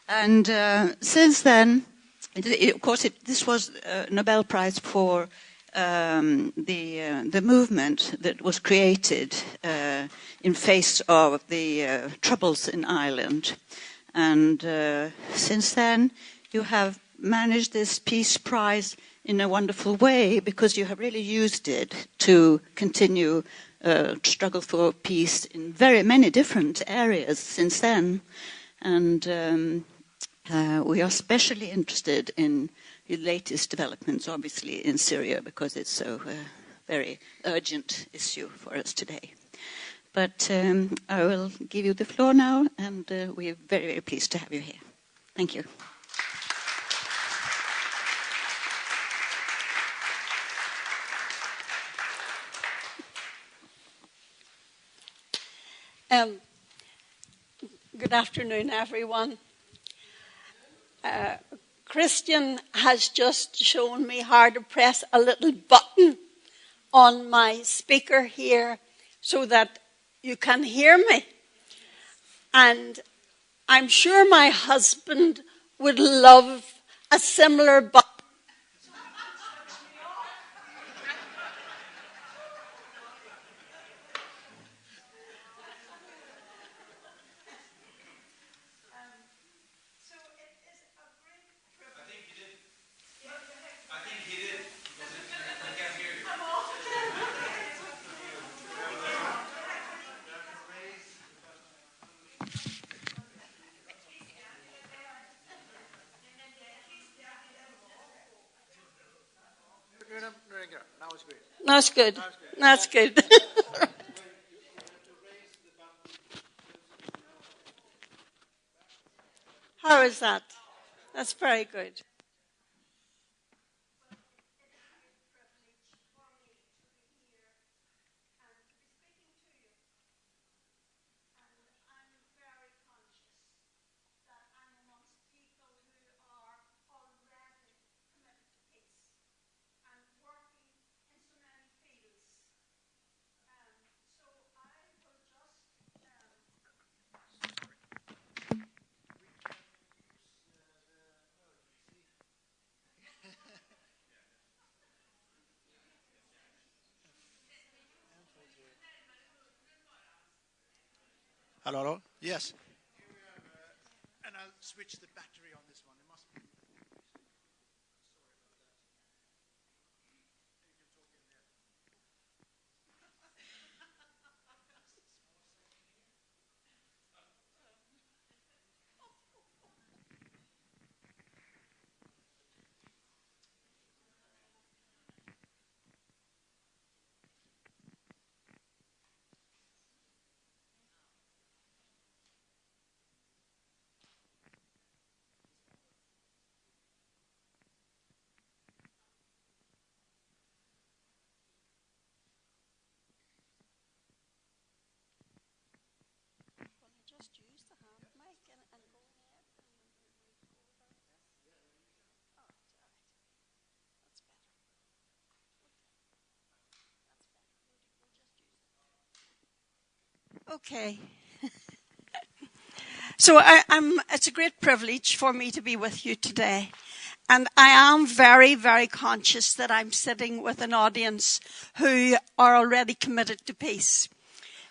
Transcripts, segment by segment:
And since then, this was a Nobel Prize for the movement that was created in face of the troubles in Ireland. And since then, you have managed this Peace Prize in a wonderful way, because you have really used it to continue struggle for peace in very many different areas since then. And we are especially interested in the latest developments, obviously, in Syria, because it's so very urgent issue for us today. But I will give you the floor now, and we are very, very pleased to have you here. Thank you. Good afternoon, everyone. Christian has just shown me how to press a little button on my speaker here so that you can hear me. And I'm sure my husband would love a similar button. That's good. That's good. How is that? That's very good. Hello? Yes. And I'll switch the battery on this one. It must be. Just use the hand mic and go ahead. Oh, that's better. Okay. So it's a great privilege for me to be with you today. And I am very, very conscious that I'm sitting with an audience who are already committed to peace.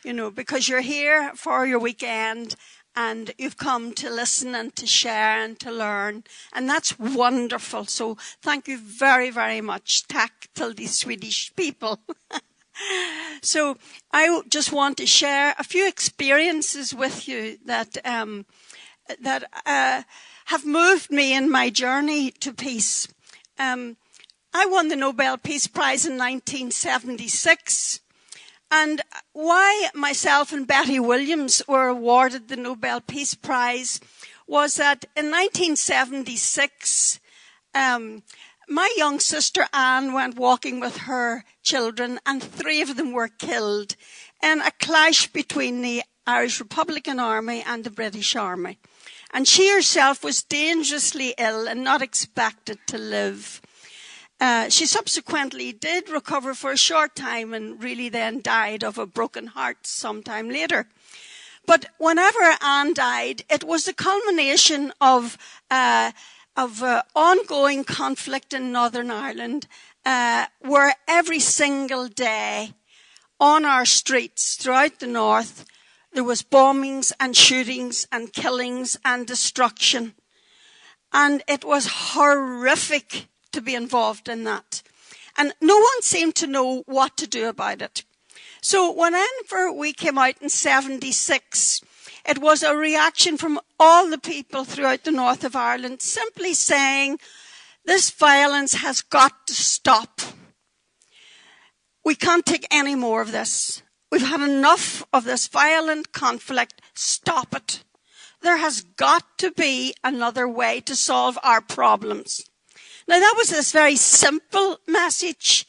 You know, because you're here for your weekend and you've come to listen and to share and to learn. And that's wonderful. So thank you very, very much. Tack till the Swedish people. So I just want to share a few experiences with you that have moved me in my journey to peace. I won the Nobel Peace Prize in 1976. And why myself and Betty Williams were awarded the Nobel Peace Prize was that in 1976, my young sister Anne went walking with her children, and 3 of them were killed in a clash between the Irish Republican Army and the British Army. And she herself was dangerously ill and not expected to live. She subsequently did recover for a short time and really then died of a broken heart sometime later. But whenever Anne died, it was the culmination of ongoing conflict in Northern Ireland, where every single day on our streets throughout the north, there was bombings and shootings and killings and destruction. And it was horrific to be involved in that. And no one seemed to know what to do about it. So whenever we came out in 76, it was a reaction from all the people throughout the north of Ireland simply saying, this violence has got to stop. We can't take any more of this. We've had enough of this violent conflict. Stop it. There has got to be another way to solve our problems. Now that was this very simple message,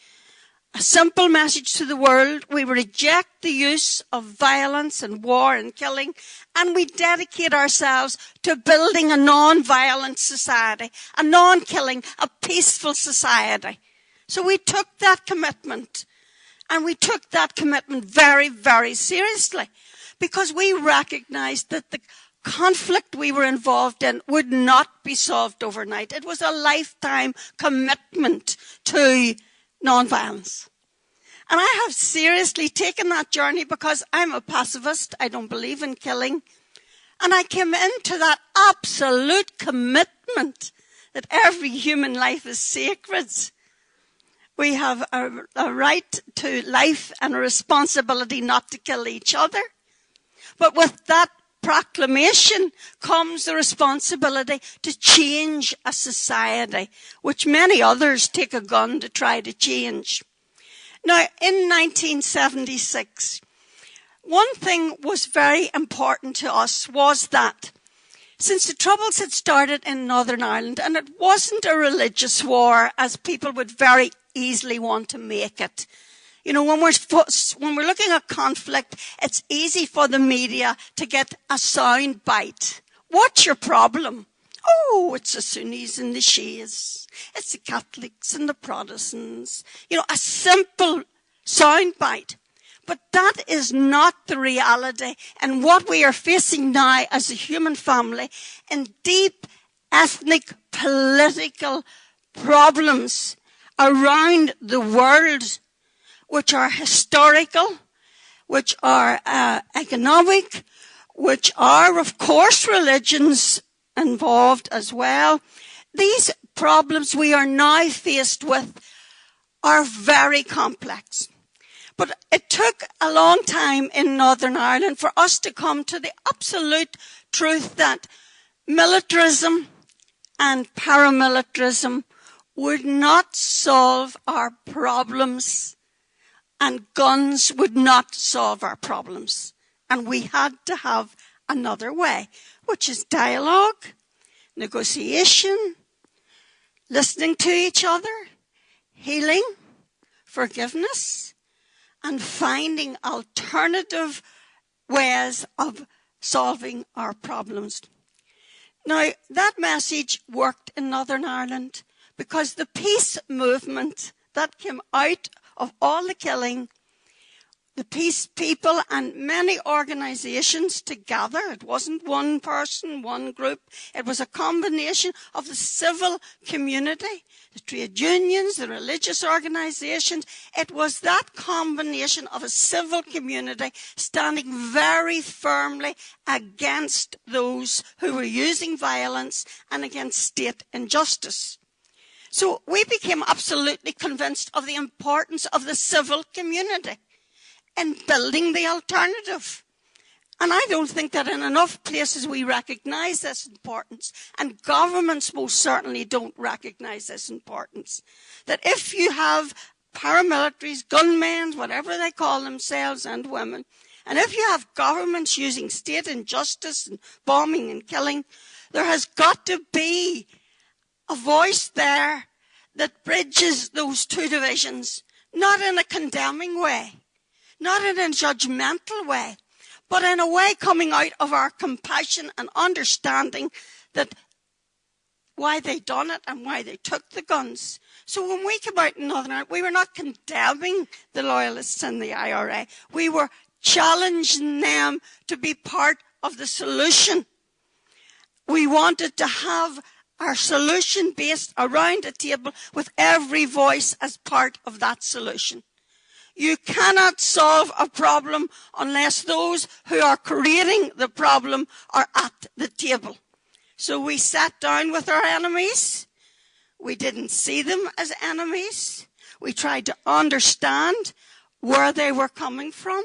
a simple message to the world. We reject the use of violence and war and killing, and we dedicate ourselves to building a non-violent society, a non-killing, a peaceful society. So we took that commitment, and we took that commitment very, very seriously, because we recognized that the conflict we were involved in would not be solved overnight. It was a lifetime commitment to non-violence. And I have seriously taken that journey because I'm a pacifist. I don't believe in killing. And I came into that absolute commitment that every human life is sacred. We have a right to life and a responsibility not to kill each other. But with that proclamation comes the responsibility to change a society, which many others take a gun to try to change. Now, in 1976, one thing was very important to us was that since the Troubles had started in Northern Ireland, and it wasn't a religious war as people would very easily want to make it. You know, when we're looking at conflict, it's easy for the media to get a sound bite. What's your problem? Oh, it's the Sunnis and the Shias. It's the Catholics and the Protestants. You know, a simple sound bite. But that is not the reality. And what we are facing now as a human family in deep ethnic political problems around the world, which are historical, which are economic, which are, of course, religions involved as well. These problems we are now faced with are very complex. But it took a long time in Northern Ireland for us to come to the absolute truth that militarism and paramilitarism would not solve our problems, and guns would not solve our problems. And we had to have another way, which is dialogue, negotiation, listening to each other, healing, forgiveness, and finding alternative ways of solving our problems. Now, that message worked in Northern Ireland because the peace movement that came out of all the killing, the peace people and many organizations together, it wasn't one person, one group, it was a combination of the civil community, the trade unions, the religious organizations. It was that combination of a civil community standing very firmly against those who were using violence and against state injustice. So we became absolutely convinced of the importance of the civil community in building the alternative. And I don't think that in enough places we recognize this importance, and governments most certainly don't recognize this importance. That if you have paramilitaries, gunmen, whatever they call themselves, and women, and if you have governments using state injustice and bombing and killing, there has got to be a voice there that bridges those two divisions, not in a condemning way, not in a judgmental way, but in a way coming out of our compassion and understanding that why they done it and why they took the guns. So when we came out in Northern Ireland, we were not condemning the loyalists and the IRA. We were challenging them to be part of the solution. We wanted to have our solution based around a table with every voice as part of that solution. You cannot solve a problem unless those who are creating the problem are at the table. So we sat down with our enemies. We didn't see them as enemies. We tried to understand where they were coming from.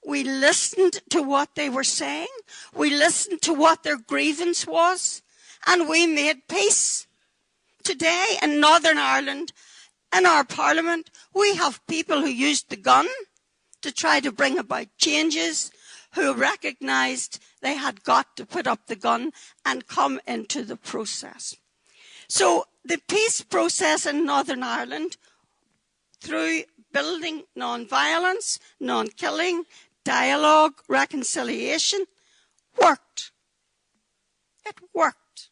We listened to what they were saying. We listened to what their grievance was. And we made peace. Today in Northern Ireland, in our parliament, we have people who used the gun to try to bring about changes, who recognised they had got to put up the gun and come into the process. So the peace process in Northern Ireland, through building non-violence, non-killing, dialogue, reconciliation, worked. It worked.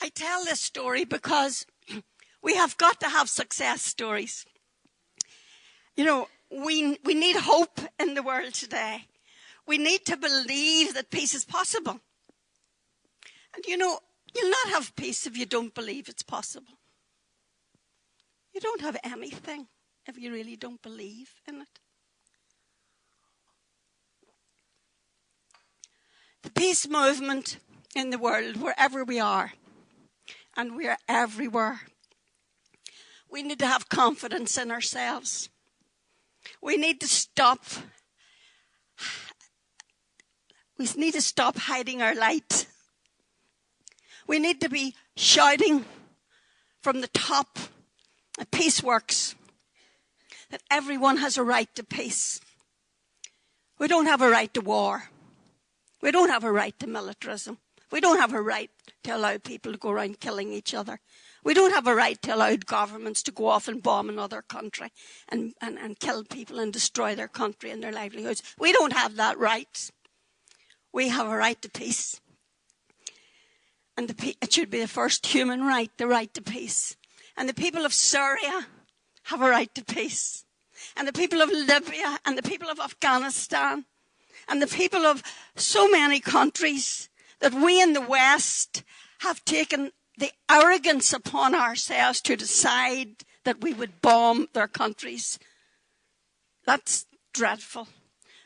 I tell this story because we have got to have success stories. You know, we need hope in the world today. We need to believe that peace is possible. And you know, you'll not have peace if you don't believe it's possible. You don't have anything if you really don't believe in it. The peace movement in the world, wherever we are, and we are everywhere, we need to have confidence in ourselves. We need to stop hiding our light. We need to be shouting from the top that peace works, that everyone has a right to peace. We don't have a right to war. We don't have a right to militarism. We don't have a right to allow people to go around killing each other. We don't have a right to allow governments to go off and bomb another country and kill people and destroy their country and their livelihoods. We don't have that right. We have a right to peace. And it should be the first human right, the right to peace. And the people of Syria have a right to peace. And the people of Libya and the people of Afghanistan and the people of so many countries that we in the West have taken the arrogance upon ourselves to decide that we would bomb their countries. That's dreadful.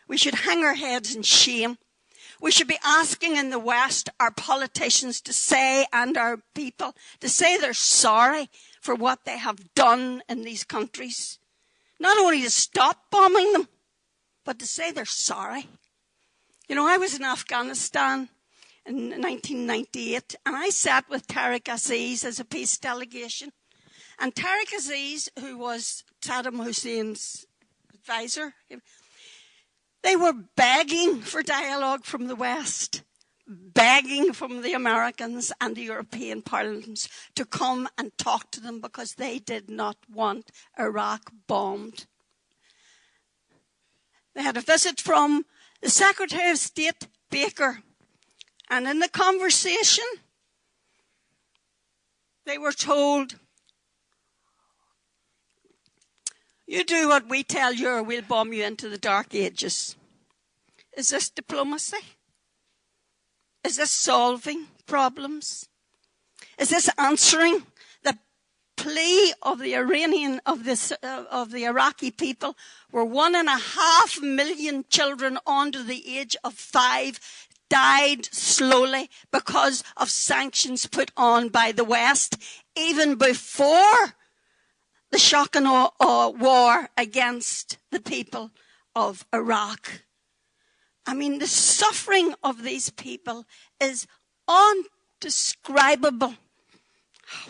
We should hang our heads in shame. We should be asking in the West our politicians to say, and our people, to say they're sorry for what they have done in these countries. Not only to stop bombing them, but to say they're sorry. You know, I was in Afghanistan in 1998, and I sat with Tariq Aziz as a peace delegation. And Tariq Aziz, who was Saddam Hussein's advisor, they were begging for dialogue from the West, begging from the Americans and the European parliaments to come and talk to them because they did not want Iraq bombed. They had a visit from the Secretary of State, Baker, and in the conversation, they were told, you do what we tell you or we'll bomb you into the dark ages. Is this diplomacy? Is this solving problems? Is this answering the plea of the Iraqi people, where 1.5 million children under the age of 5 died slowly because of sanctions put on by the West, even before the shocking war against the people of Iraq. I mean, the suffering of these people is undescribable,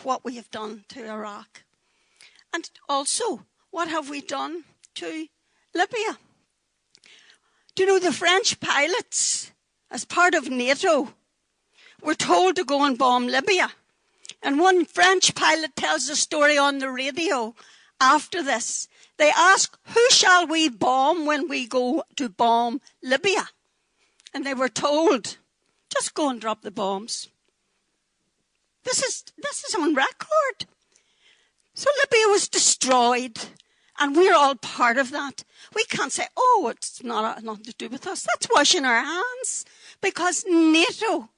what we have done to Iraq. And also, what have we done to Libya? Do you know the French pilots, as part of NATO, were told to go and bomb Libya? And one French pilot tells a story on the radio after this. They ask, who shall we bomb when we go to bomb Libya? And they were told, just go and drop the bombs. This is on record. So Libya was destroyed, and we're all part of that. We can't say, oh, it's nothing to do with us. That's washing our hands, because NATO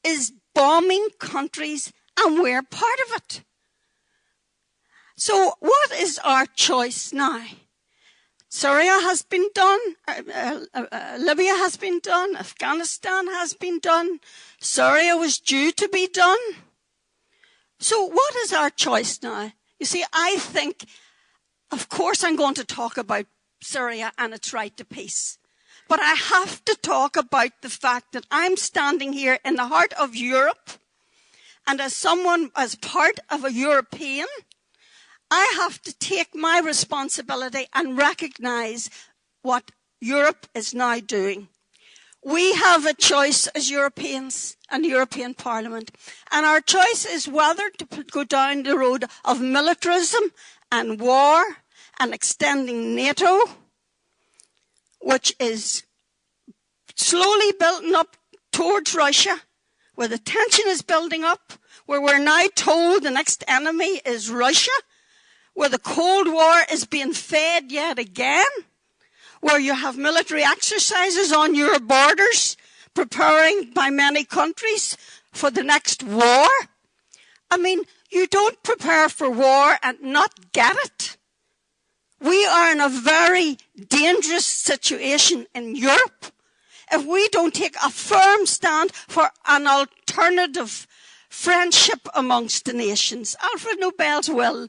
is bombing countries, and we're part of it. So what is our choice now? Syria has been done, Libya has been done, Afghanistan has been done, Syria was due to be done. So what is our choice now? You see, I think, of course I'm going to talk about Syria and its right to peace. But I have to talk about the fact that I'm standing here in the heart of Europe, and as someone, as part of a European, I have to take my responsibility and recognize what Europe is now doing. We have a choice as Europeans and the European Parliament, and our choice is whether to go down the road of militarism and war and extending NATO, which is slowly building up towards Russia, where the tension is building up, where we're now told the next enemy is Russia, where the Cold War is being fed yet again, where you have military exercises on your borders, preparing by many countries for the next war. I mean, you don't prepare for war and not get it. We are in a very dangerous situation in Europe if we don't take a firm stand for an alternative friendship amongst the nations. Alfred Nobel's will.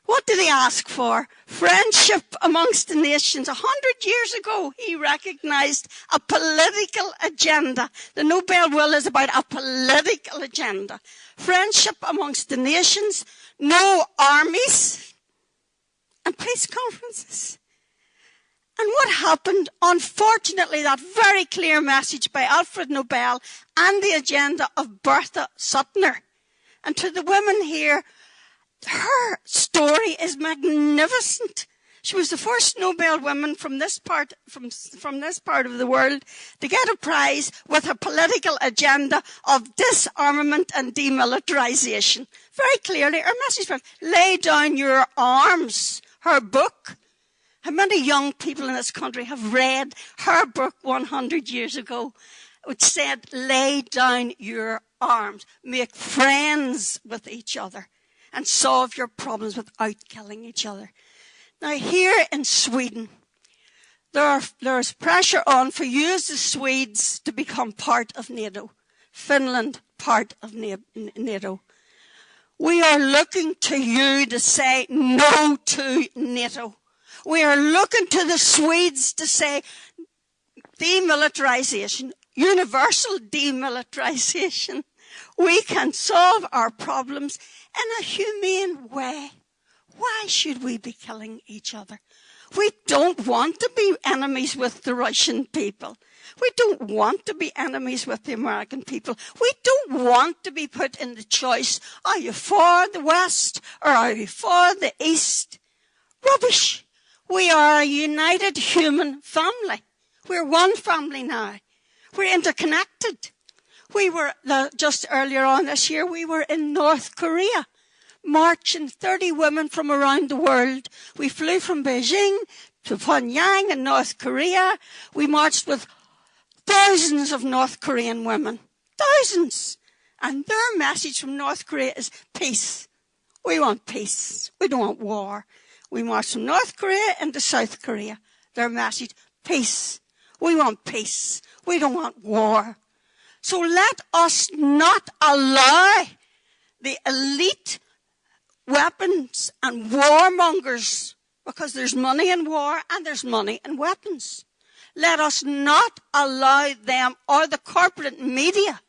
What did he ask for? Friendship amongst the nations. 100 years ago, he recognized a political agenda. The Nobel will is about a political agenda. Friendship amongst the nations, no armies, and peace conferences. And what happened? Unfortunately, that very clear message by Alfred Nobel and the agenda of Bertha Suttner. And to the women here, her story is magnificent. She was the first Nobel woman from this part of the world to get a prize with a political agenda of disarmament and demilitarization. Very clearly, her message was, lay down your arms. Her book. How many young people in this country have read her book 100 years ago, which said, lay down your arms, make friends with each other, and solve your problems without killing each other. Now, here in Sweden, there's pressure on for you as the Swedes to become part of NATO. Finland, part of NATO. We are looking to you to say no to NATO. We are looking to the Swedes to say demilitarization, universal demilitarization. We can solve our problems in a humane way. Why should we be killing each other? We don't want to be enemies with the Russian people. We don't want to be enemies with the American people. We don't want to be put in the choice, are you for the West or are you for the East? Rubbish. We are a united human family. We're one family now. We're interconnected. We were, just earlier on this year, we were in North Korea, marching 30 women from around the world. We flew from Beijing to Pyongyang in North Korea. We marched with thousands of North Korean women. Thousands. And their message from North Korea is peace. We want peace. We don't want war. We marched from North Korea into South Korea. Their message, peace. We want peace. We don't want war. So let us not allow the elite weapons and warmongers, because there's money in war and there's money in weapons. Let us not allow them or the corporate media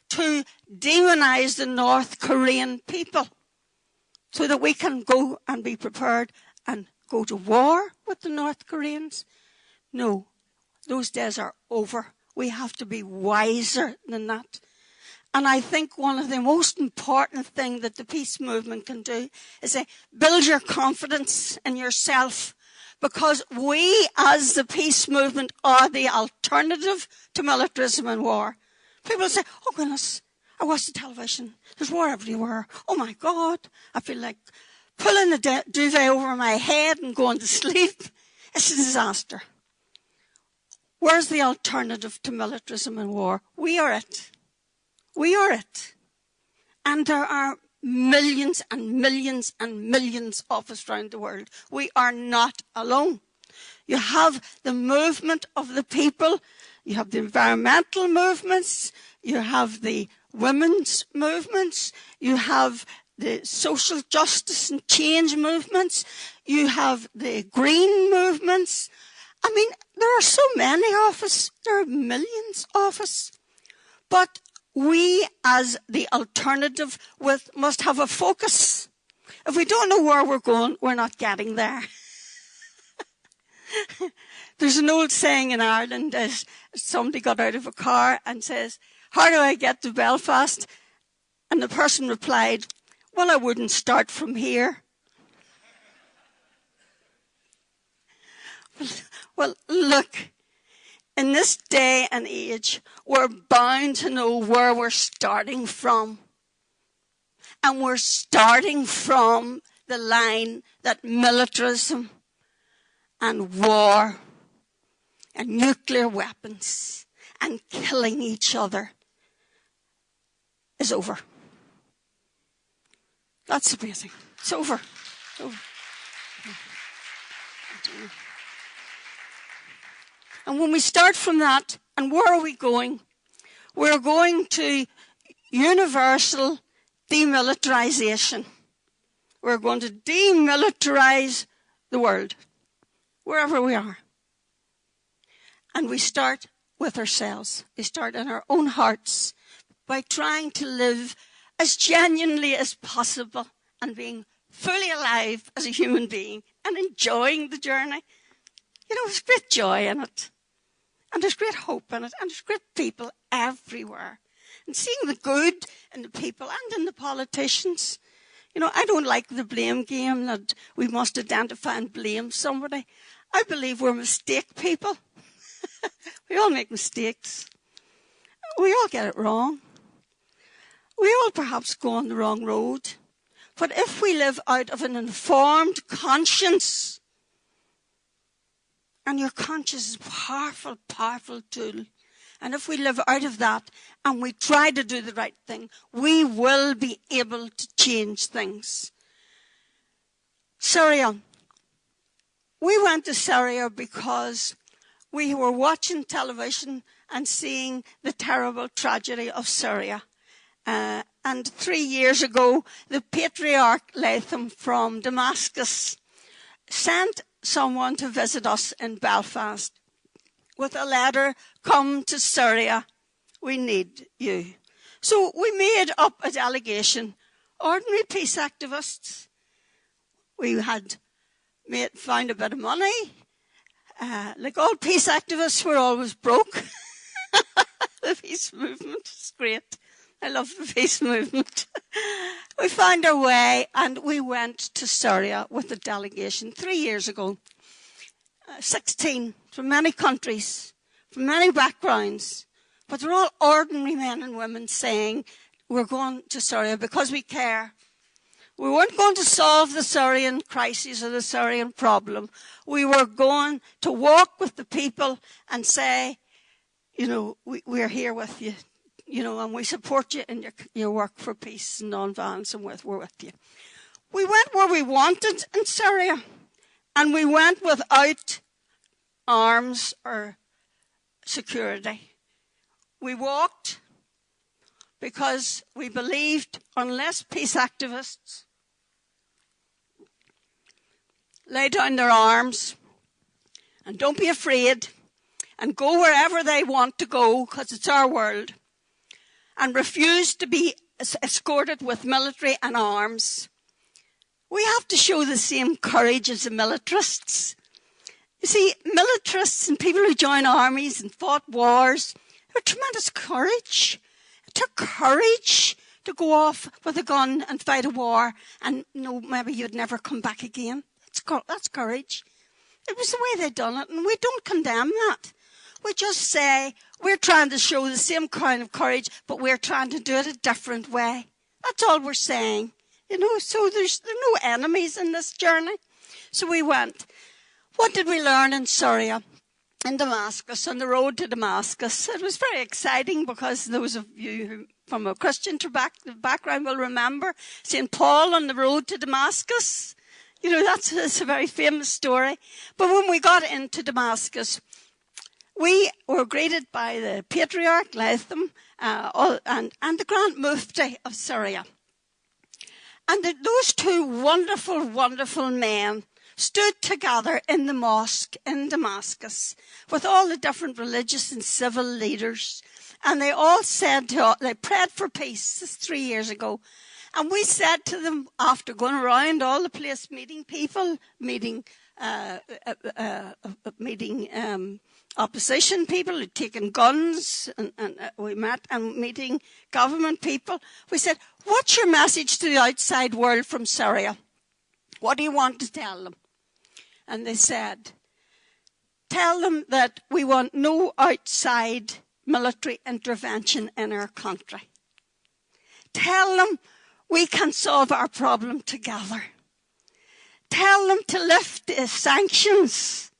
to demonize the North Korean people so that we can go and be prepared and go to war with the North Koreans. No, those days are over. We have to be wiser than that. And I think one of the most important things that the peace movement can do is say, build your confidence in yourself, because we as the peace movement are the alternative to militarism and war. People say, oh goodness, I watch the television. There's war everywhere. Oh my God, I feel like pulling the duvet over my head and going to sleep. It's a disaster. Where's the alternative to militarism and war? We are it. We are it. And there are millions and millions and millions of us around the world. We are not alone. You have the movement of the people. You have the environmental movements. You have the women's movements. You have the social justice and change movements. You have the green movements. I mean, there are so many of us. There are millions of us. But we, as the alternative, must have a focus. If we don't know where we're going, we're not getting there. There's an old saying in Ireland, as somebody got out of a car and says, "How do I get to Belfast?" And the person replied, "Well, I wouldn't start from here." Well, look, in this day and age, we're bound to know where we're starting from. And we're starting from the line that militarism and war and nuclear weapons and killing each other is over. That's amazing. It's over. It's over. And when we start from that, and where are we going? We're going to universal demilitarization. We're going to demilitarize the world, wherever we are. And we start with ourselves. We start in our own hearts by trying to live as genuinely as possible and being fully alive as a human being and enjoying the journey. You know, there's great joy in it. And there's great hope in it. And there's great people everywhere. And seeing the good in the people and in the politicians. You know, I don't like the blame game that we must identify and blame somebody. I believe we're mistake people. We all make mistakes. We all get it wrong. We all perhaps go on the wrong road. But if we live out of an informed conscience, and your conscience is a powerful, powerful tool, and if we live out of that and we try to do the right thing, we will be able to change things. Syria. We went to Syria because we were watching television and seeing the terrible tragedy of Syria. And 3 years ago, the Patriarch Latham from Damascus sent someone to visit us in Belfast with a letter, "Come to Syria, we need you." So we made up a delegation, ordinary peace activists. We had found a bit of money. Like all peace activists, we're always broke. The peace movement is great. I love the peace movement. We found our way and we went to Syria with a delegation 3 years ago. 16 from many countries, from many backgrounds. But they're all ordinary men and women saying, we're going to Syria because we care. We weren't going to solve the Syrian crisis or the Syrian problem. We were going to walk with the people and say, you know, we're here with you. You know, and we support you in your work for peace and non-violence, and we're with you. We went where we wanted in Syria, and we went without arms or security. We walked because we believed unless peace activists lay down their arms and don't be afraid and go wherever they want to go, because it's our world, and refuse to be escorted with military and arms, we have to show the same courage as the militarists. You see, militarists and people who join armies and fought wars, they had tremendous courage. It took courage to go off with a gun and fight a war and know maybe you'd never come back again. That's courage. It was the way they'd done it, and we don't condemn that. We just say we're trying to show the same kind of courage, but we're trying to do it a different way. That's all we're saying. You know, so there's no enemies in this journey. So we went. What did we learn in Syria, in Damascus, on the road to Damascus? It was very exciting because those of you who from a Christian background will remember St. Paul on the road to Damascus. You know, that's a very famous story. But when we got into Damascus, we were greeted by the Patriarch Latham and the Grand Mufti of Syria. And those two wonderful, wonderful men stood together in the mosque in Damascus with all the different religious and civil leaders. And they all said, they prayed for peace. This is 3 years ago. And we said to them, after going around all the place, meeting people, meeting opposition people who'd taken guns, and we met, and meeting government people, we said, what's your message to the outside world from Syria? What do you want to tell them? And they said, tell them that we want no outside military intervention in our country. Tell them we can solve our problem together. Tell them to lift the sanctions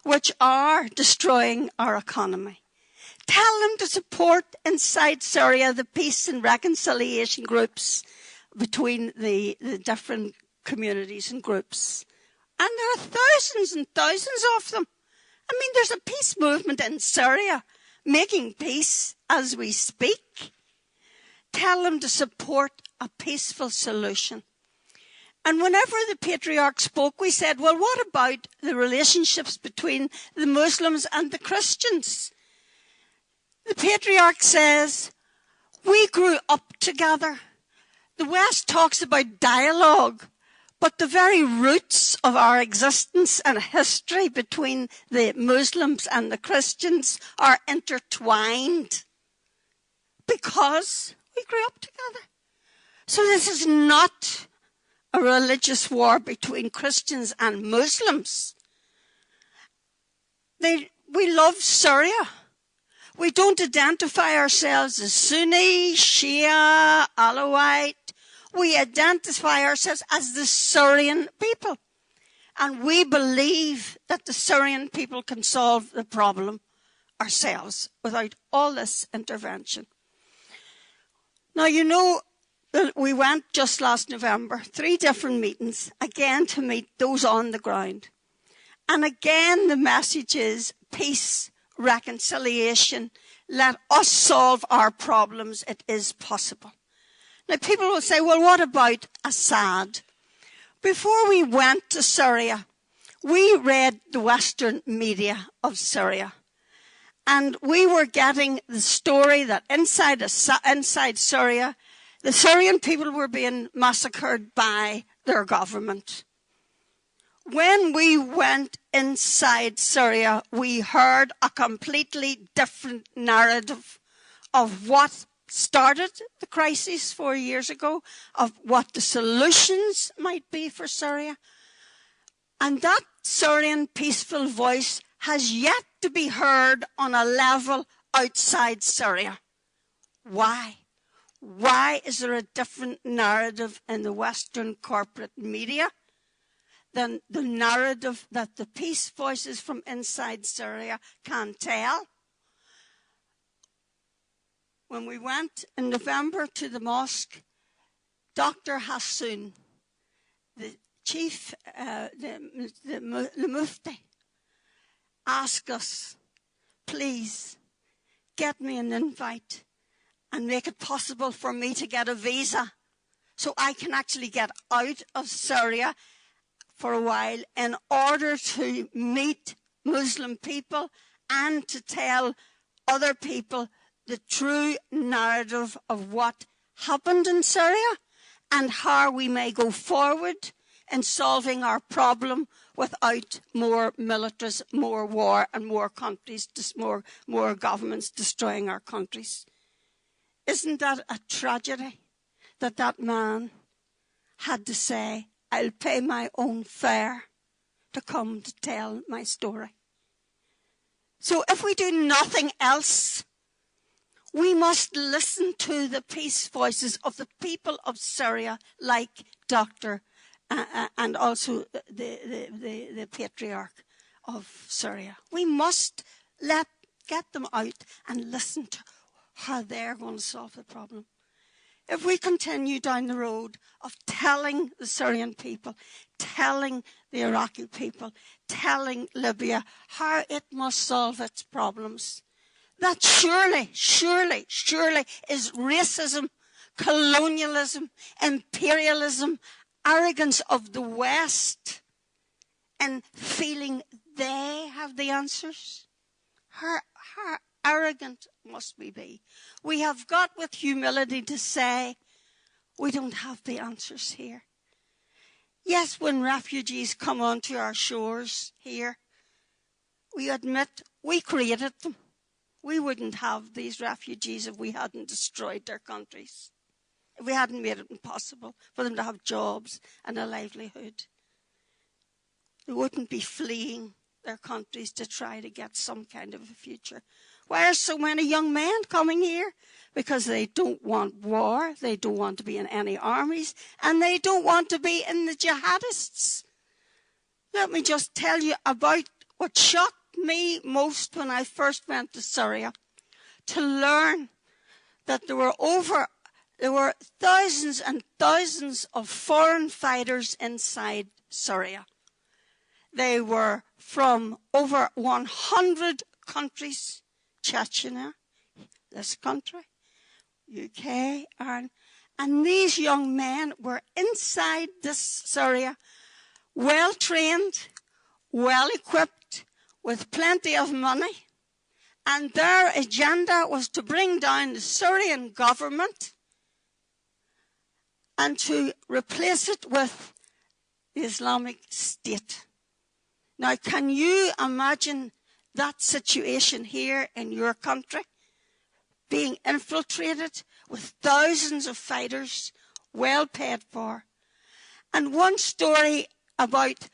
which are destroying our economy. Tell them to support inside Syria the peace and reconciliation groups between the different communities and groups. And there are thousands and thousands of them. I mean, there's a peace movement in Syria making peace as we speak. Tell them to support a peaceful solution. And whenever the Patriarch spoke, we said, well, what about the relationships between the Muslims and the Christians? The Patriarch says, we grew up together. The West talks about dialogue, but the very roots of our existence and history between the Muslims and the Christians are intertwined because we grew up together. So this is not a religious war between Christians and Muslims. We love Syria. We don't identify ourselves as Sunni, Shia, Alawite. We identify ourselves as the Syrian people. And we believe that the Syrian people can solve the problem ourselves without all this intervention. Now, you know, we went just last November, 3 different meetings, again to meet those on the ground. And again, the message is peace, reconciliation. Let us solve our problems. It is possible. Now, people will say, well, what about Assad? Before we went to Syria, we read the Western media of Syria. And we were getting the story that inside Syria, the Syrian people were being massacred by their government. When we went inside Syria, we heard a completely different narrative of what started the crisis 4 years ago, of what the solutions might be for Syria. And that Syrian peaceful voice has yet to be heard on a level outside Syria. Why? Why is there a different narrative in the Western corporate media than the narrative that the peace voices from inside Syria can tell? When we went in November to the mosque, Dr. Hassoun, the chief, the Mufti, asked us, please get me an invite and make it possible for me to get a visa so I can actually get out of Syria for a while in order to meet Muslim people and to tell other people the true narrative of what happened in Syria and how we may go forward in solving our problem without more militaries, more war, and more countries, more governments destroying our countries. Isn't that a tragedy that that man had to say, I'll pay my own fare to come to tell my story? So if we do nothing else, We must listen to the peace voices of the people of Syria, like Dr. And also the patriarch of Syria. We must get them out and listen to how they're going to solve the problem. If we continue down the road of telling the Syrian people, telling the Iraqi people, telling Libya how it must solve its problems, that surely is racism, colonialism, imperialism, arrogance of the West, and feeling they have the answers. How arrogant must we be? We have got with humility to say, we don't have the answers here. Yes, when refugees come onto our shores here, we admit we created them. We wouldn't have these refugees if we hadn't destroyed their countries, if we hadn't made it impossible for them to have jobs and a livelihood. They wouldn't be fleeing their countries to try to get some kind of a future. Why are so many young men coming here? Because they don't want war, they don't want to be in any armies, and they don't want to be in the jihadists. Let me just tell you about what shocked me most when I first went to Syria, to learn that there were thousands and thousands of foreign fighters inside Syria. They were from over 100 countries. Chechnya, this country, UK, Ireland. And these young men were inside this Syria, well trained, well equipped, with plenty of money. And their agenda was to bring down the Syrian government and to replace it with the Islamic State. Now, can you imagine that situation here in your country, being infiltrated with thousands of fighters, well paid for? And one story about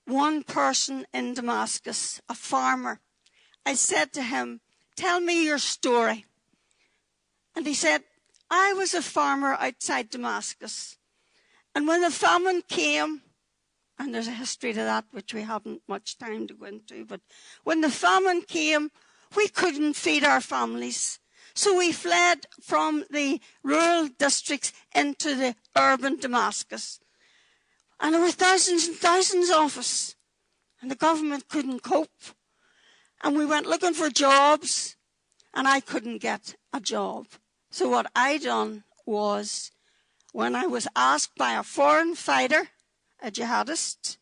one person in Damascus, a farmer. I said to him, tell me your story. And he said, I was a farmer outside Damascus. And when the famine came, and there's a history to that which we haven't much time to go into, but when the famine came, we couldn't feed our families. So we fled from the rural districts into the urban Damascus. And there were thousands and thousands of us. And the government couldn't cope. And we went looking for jobs, and I couldn't get a job. So what I done was, when I was asked by a foreign fighter, a jihadist,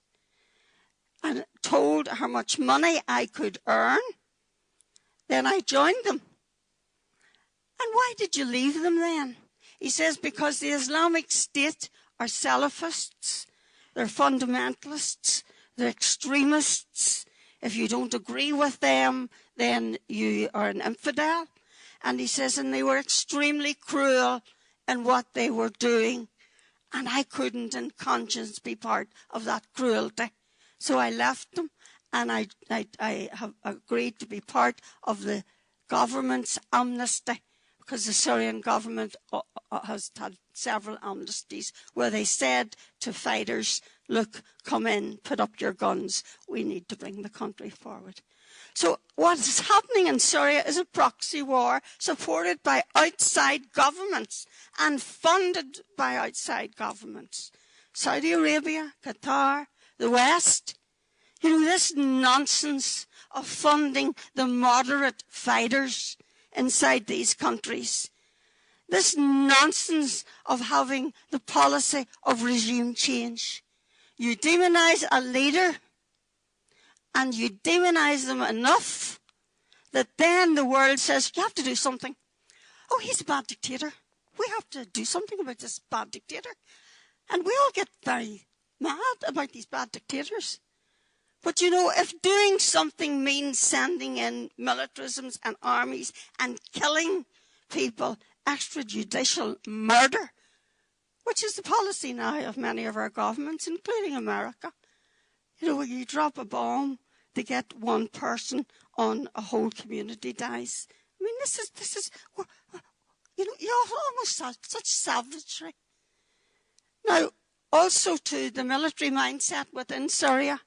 and told how much money I could earn, then I joined them. And why did you leave them then? He says, because the Islamic State are Salafists, they're fundamentalists, they're extremists. If you don't agree with them, then you are an infidel. And he says, and they were extremely cruel in what they were doing. And I couldn't in conscience be part of that cruelty. So I left them, and I have agreed to be part of the government's amnesty, because the Syrian government has had several amnesties where they said to fighters, look, come in, put up your guns. We need to bring the country forward. So what is happening in Syria is a proxy war supported by outside governments and funded by outside governments. Saudi Arabia, Qatar, the West. You know, this nonsense of funding the moderate fighters inside these countries. This nonsense of having the policy of regime change. You demonize a leader, and you demonize them enough that then the world says, you have to do something. Oh, he's a bad dictator. We have to do something about this bad dictator. And we all get very mad about these bad dictators. But you know, if doing something means sending in militarisms and armies and killing people, extrajudicial murder, which is the policy now of many of our governments, including America. You know, when you drop a bomb to get one person on, a whole community dies. I mean, this is, you know, you almost such savagery. Now, also to the military mindset within Syria,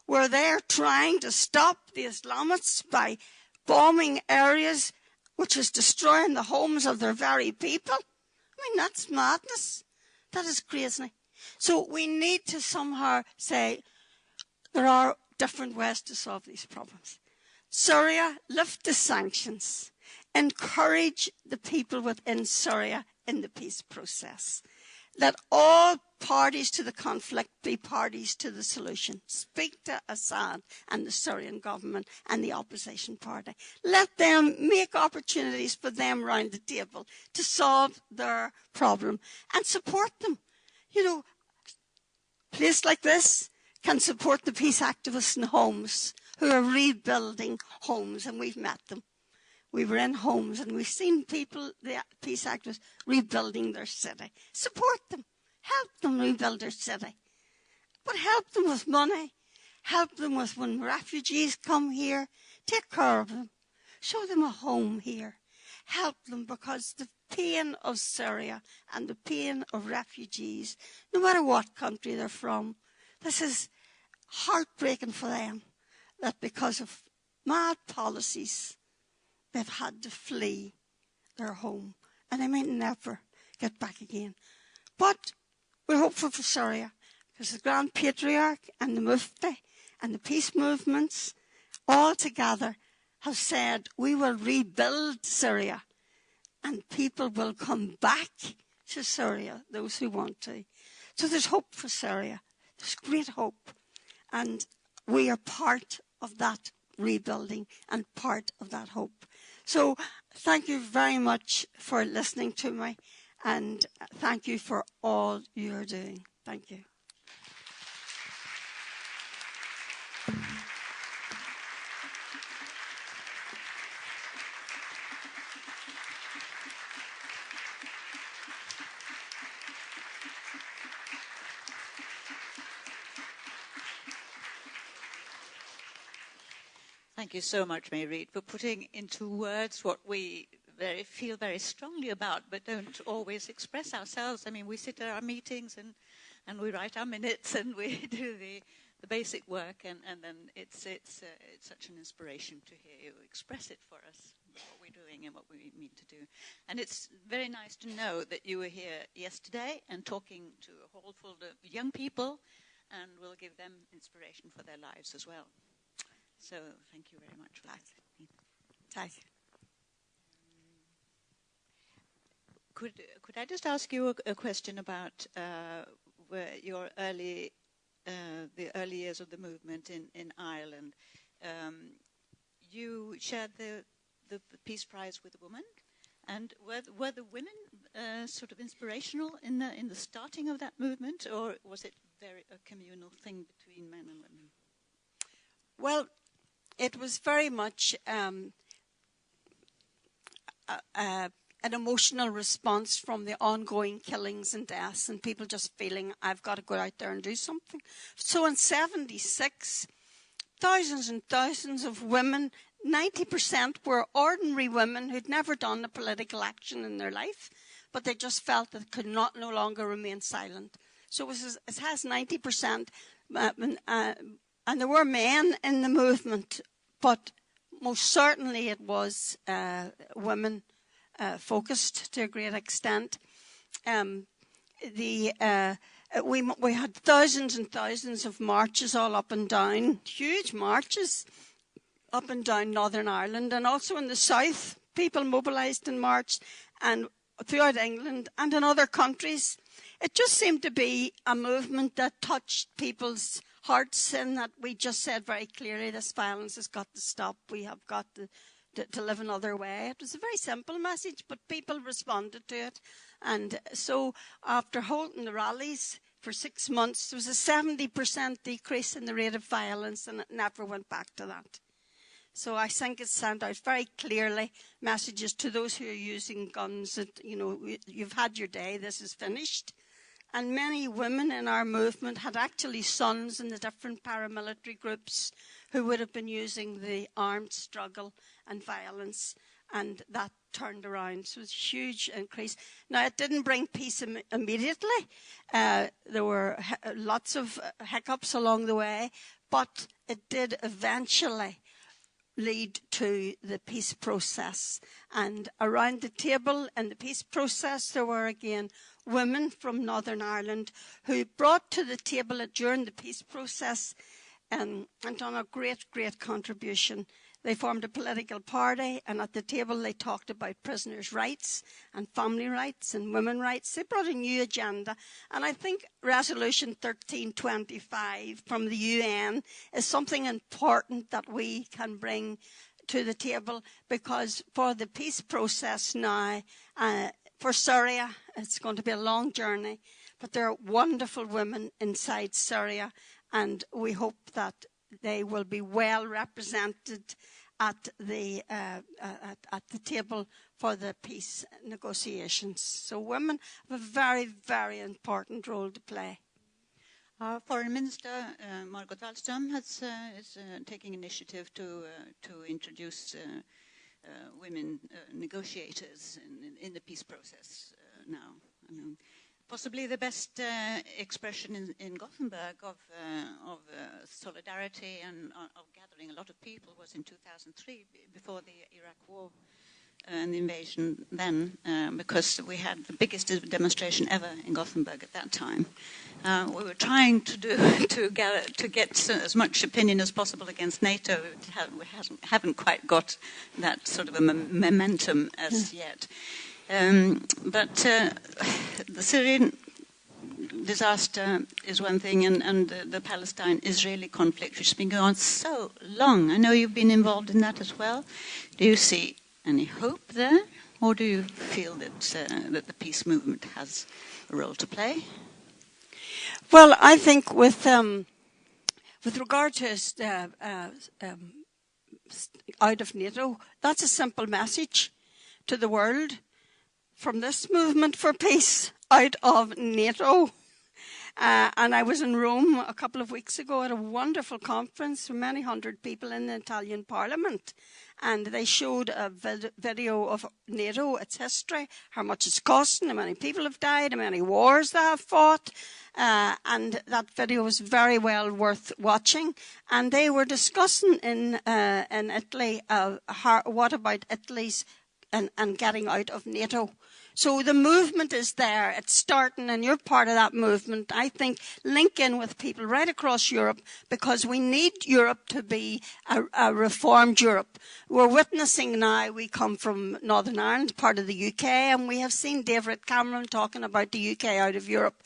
where they're trying to stop the Islamists by bombing areas, which is destroying the homes of their very people. I mean, that's madness. That is crazy. So we need to somehow say there are different ways to solve these problems. Syria, lift the sanctions. Encourage the people within Syria in the peace process. Let all parties to the conflict be parties to the solution. Speak to Assad and the Syrian government and the opposition party. Let them make opportunities for them around the table to solve their problem and support them. You know, a place like this can support the peace activists in Homs who are rebuilding homes, and we've met them. We were in Homs and we've seen people, the peace activists, rebuilding their city. Support them. Help them rebuild their city. But help them with money. Help them with when refugees come here. Take care of them. Show them a home here. Help them, because the pain of Syria and the pain of refugees, no matter what country they're from, this is heartbreaking for them, that because of mad policies, they've had to flee their home, and they may never get back again. But we're hopeful for Syria, because the Grand Patriarch and the Mufti and the peace movements all together have said we will rebuild Syria, and people will come back to Syria, those who want to. So there's hope for Syria. There's great hope. And we are part of that rebuilding and part of that hope. So thank you very much for listening to me, and thank you for all you're doing. Thank you. Thank you so much, Mairead, for putting into words what we feel very strongly about, but don't always express ourselves. I mean, we sit at our meetings and we write our minutes and we do the basic work, and then it's such an inspiration to hear you express it for us, what we're doing and what we mean to do. And it's very nice to know that you were here yesterday and talking to a whole full of young people, and will give them inspiration for their lives as well. So thank you very much for that. Thank you. Could I just ask you a question about your the early years of the movement in Ireland? You shared the Peace Prize with a woman, and were the women sort of inspirational in the starting of that movement, or was it a communal thing between men and women? Well, it was very much an emotional response from the ongoing killings and deaths, and people just feeling, I've got to go out there and do something. So in 1976, thousands and thousands of women, 90% were ordinary women who'd never done a political action in their life, but they just felt that they could no longer remain silent. So it has 90%, and there were men in the movement, but most certainly it was women focused to a great extent. We had thousands and thousands of marches all up and down, huge marches up and down Northern Ireland, and also in the south, people mobilised and marched, and throughout England and in other countries. It just seemed to be a movement that touched people's hearts, and that we just said very clearly, this violence has got to stop. We have got to live another way. It was a very simple message, but people responded to it. And so after holding the rallies for 6 months, there was a 70% decrease in the rate of violence, and it never went back to that. So I think it sent out very clearly messages to those who are using guns that, you know, you've had your day, this is finished. And many women in our movement had actually sons in the different paramilitary groups who would have been using the armed struggle and violence and that turned around. So it was a huge increase. Now, it didn't bring peace immediately. There were lots of hiccups along the way, but it did eventually lead to the peace process. And around the table in the peace process, there were again women from Northern Ireland who brought to the table during the peace process and done a great, great contribution. They formed a political party, and at the table they talked about prisoners' rights and family rights and women's rights. They brought a new agenda, and I think Resolution 1325 from the UN is something important that we can bring to the table, because for the peace process now, for Syria, it's going to be a long journey, but there are wonderful women inside Syria, and we hope that they will be well represented at the table for the peace negotiations. So women have a very, very important role to play. Our Foreign Minister, Margot Wallström, is taking initiative to introduce women negotiators in the peace process now. Possibly the best expression in Gothenburg of solidarity and of gathering a lot of people was in 2003, before the Iraq war and the invasion then, because we had the biggest demonstration ever in Gothenburg at that time. We were trying to get as much opinion as possible against NATO. We haven't quite got that sort of a momentum as yet. But the Syrian disaster is one thing, and the Palestine-Israeli conflict, which has been going on so long. I know you've been involved in that as well. Do you see any hope there, or do you feel that the peace movement has a role to play? Well, I think with regard to out of NATO, that's a simple message to the world from this movement for peace out of NATO. And I was in Rome a couple of weeks ago at a wonderful conference with many hundred people in the Italian Parliament. And they showed a video of NATO, its history, how much it's costing, how many people have died, how many wars they have fought. And that video was very well worth watching. And they were discussing in Italy what about Italy's and getting out of NATO. So the movement is there, it's starting, and you're part of that movement. I think link in with people right across Europe, because we need Europe to be a reformed Europe. We're witnessing now, we come from Northern Ireland, part of the UK, and we have seen David Cameron talking about the UK out of Europe.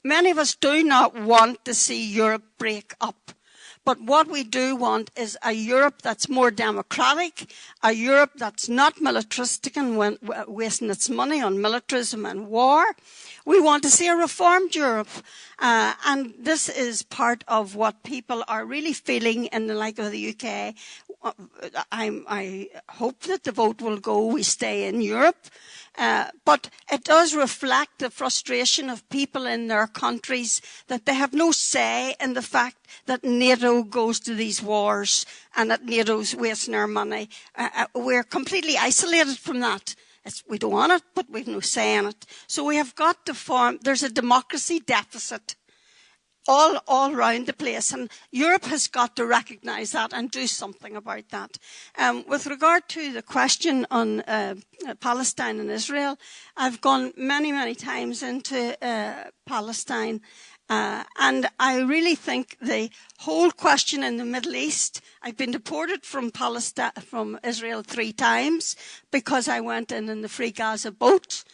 Many of us do not want to see Europe break up. But what we do want is a Europe that's more democratic, a Europe that's not militaristic and wasting its money on militarism and war. We want to see a reformed Europe. And this is part of what people are really feeling in the like of the UK. I hope that the vote will go, we stay in Europe. But it does reflect the frustration of people in their countries that they have no say in the fact that NATO goes to these wars and that NATO's wasting our money. We're completely isolated from that. We don't want it, but we've no say in it. So we have got to form, there's a democracy deficit all around the place, and Europe has got to recognise that and do something about that. With regard to the question on Palestine and Israel, I've gone many, many times into Palestine, and I really think the whole question in the Middle East, I've been deported from Israel 3 times because I went in the Free Gaza boat,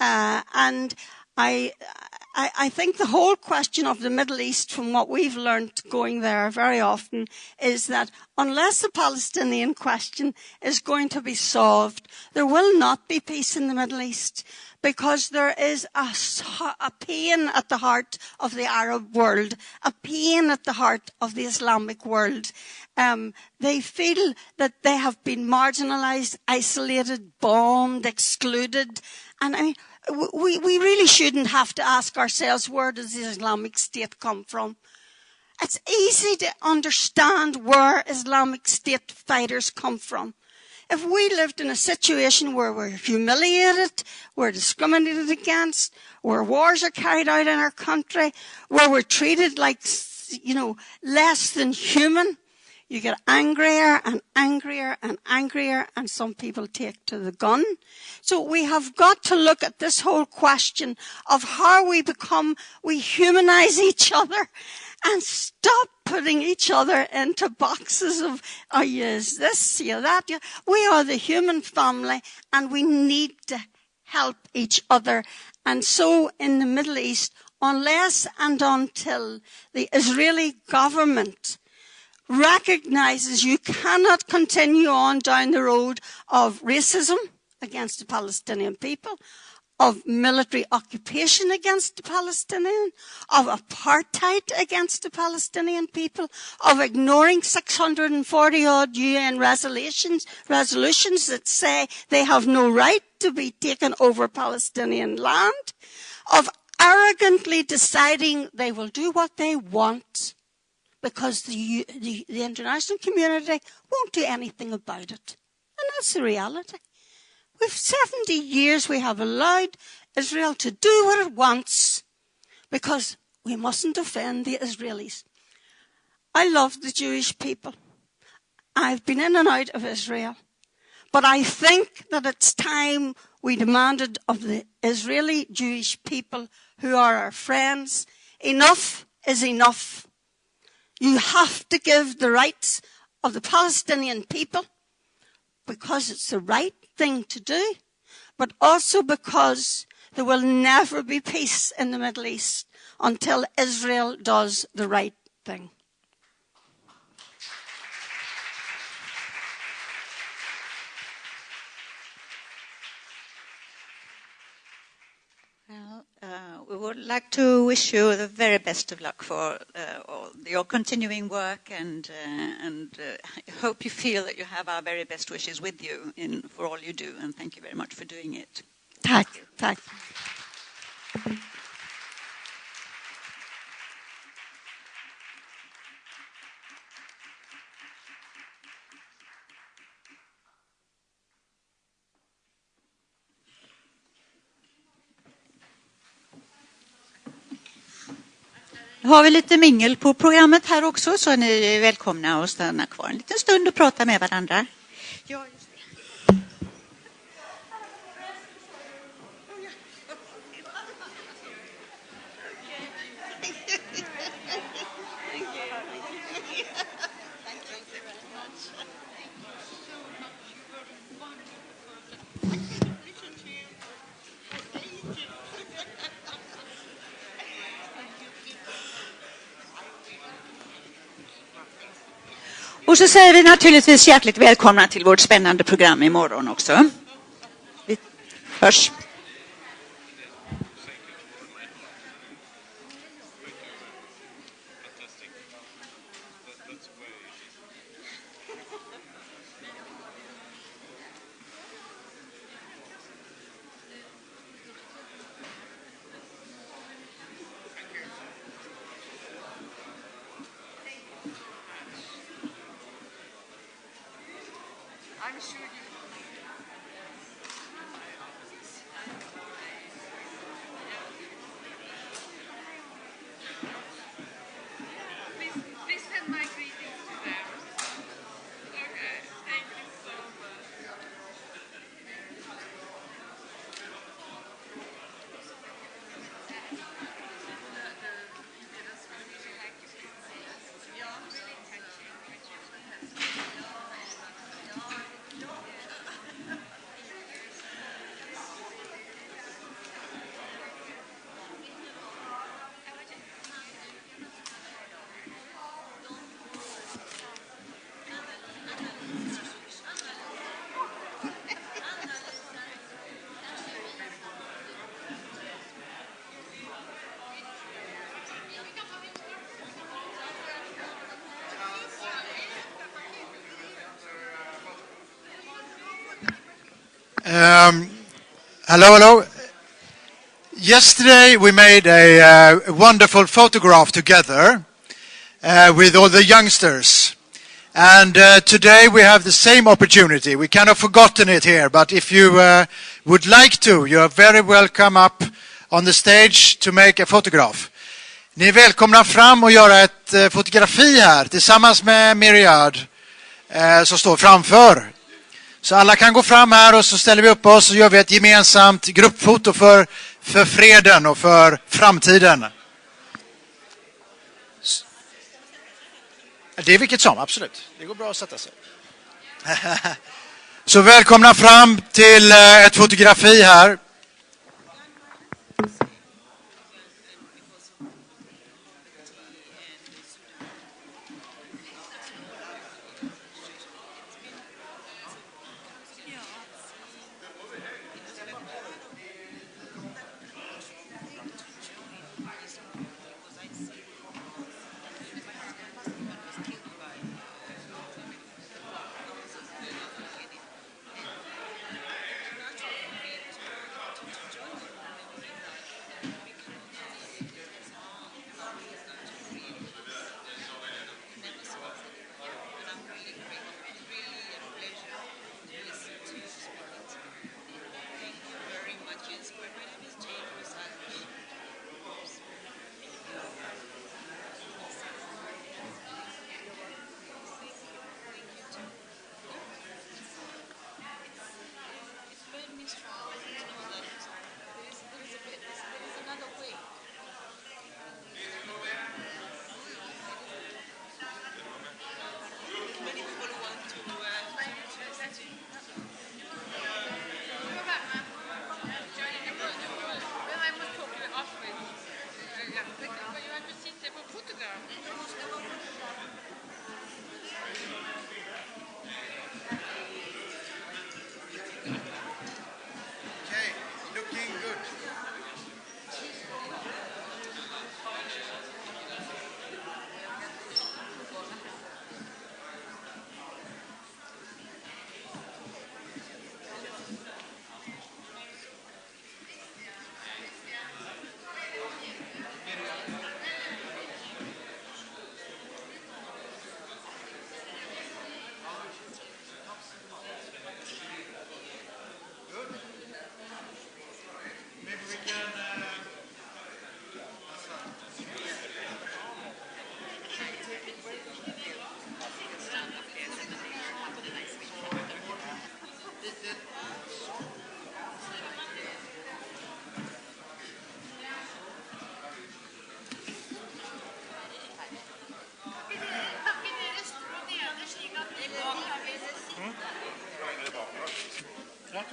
and I think the whole question of the Middle East, from what we've learned going there very often, is that unless the Palestinian question is going to be solved, there will not be peace in the Middle East, because there is a pain at the heart of the Arab world, a pain at the heart of the Islamic world. They feel that they have been marginalised, isolated, bombed, excluded, and I mean, we really shouldn't have to ask ourselves, where does the Islamic State come from? It's easy to understand where Islamic State fighters come from. if we lived in a situation where we're humiliated, we're discriminated against, where wars are carried out in our country, where we're treated like, less than human, you get angrier and angrier and angrier, and some people take to the gun. So we have got to look at this whole question of how we humanize each other and stop putting each other into boxes of, are you this, are you that? We are the human family, and we need to help each other. And so in the Middle East, unless and until the Israeli government recognizes you cannot continue on down the road of racism against the Palestinian people, of military occupation against the Palestinian, of apartheid against the Palestinian people, of ignoring 640-odd UN resolutions that say they have no right to be taken over Palestinian land, of arrogantly deciding they will do what they want because the international community won't do anything about it. And that's the reality. We've 70 years we have allowed Israel to do what it wants because we mustn't offend the Israelis. I love the Jewish people. I've been in and out of Israel. But I think that it's time we demanded of the Israeli Jewish people who are our friends, enough is enough. You have to give the rights of the Palestinian people because it's the right thing to do, but also because there will never be peace in the Middle East until Israel does the right thing. Well, we would like to wish you the very best of luck for your continuing work, and I hope you feel that you have our very best wishes with you for all you do, and thank you very much for doing it. Tack. Nu har vi lite mingel på programmet här också, så ni är välkomna att stanna kvar en liten stund och prata med varandra. Ja, just det. Och så säger vi naturligtvis hjärtligt välkomna till vårt spännande program imorgon också. Vi hörs. Hello. Yesterday we made a wonderful photograph together with all the youngsters. And today we have the same opportunity. We kind of forgotten it here, but if you would like to, you are very welcome up on the stage to make a photograph. Ni är välkomna fram och göra ett fotografi här tillsammans med Mairead som står framför. Så alla kan gå fram här och så ställer vi upp oss och gör vi ett gemensamt gruppfoto för freden och för framtiden. Det är vilket som, absolut. Det går bra att sätta sig. Så välkomna fram till ett fotografi här.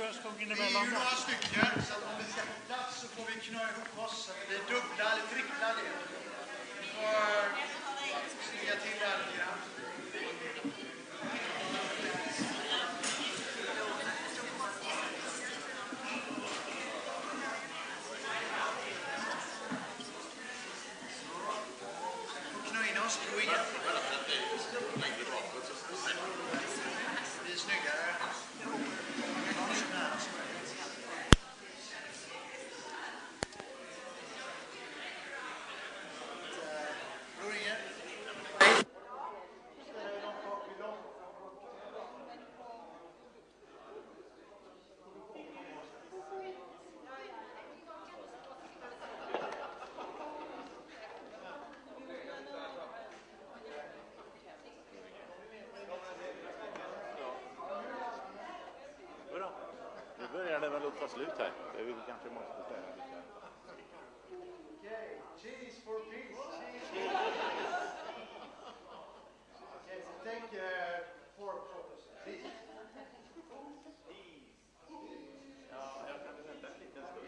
Jag stod in emellan. Vi är ju några stycken, så att om vi ska få plats så får vi knö ihop oss. Så att det blir dubbla eller trippla det. Vi får snygga till det här lite grann. Knö in oss, knö in. Det blir snyggare. Nu börjar det väl att ta slut här. Vi kanske måste ställa lite. Okay, cheese for peace. Okay, so take 4 photos. Please. Ja, jag kan sätta en liten stund så.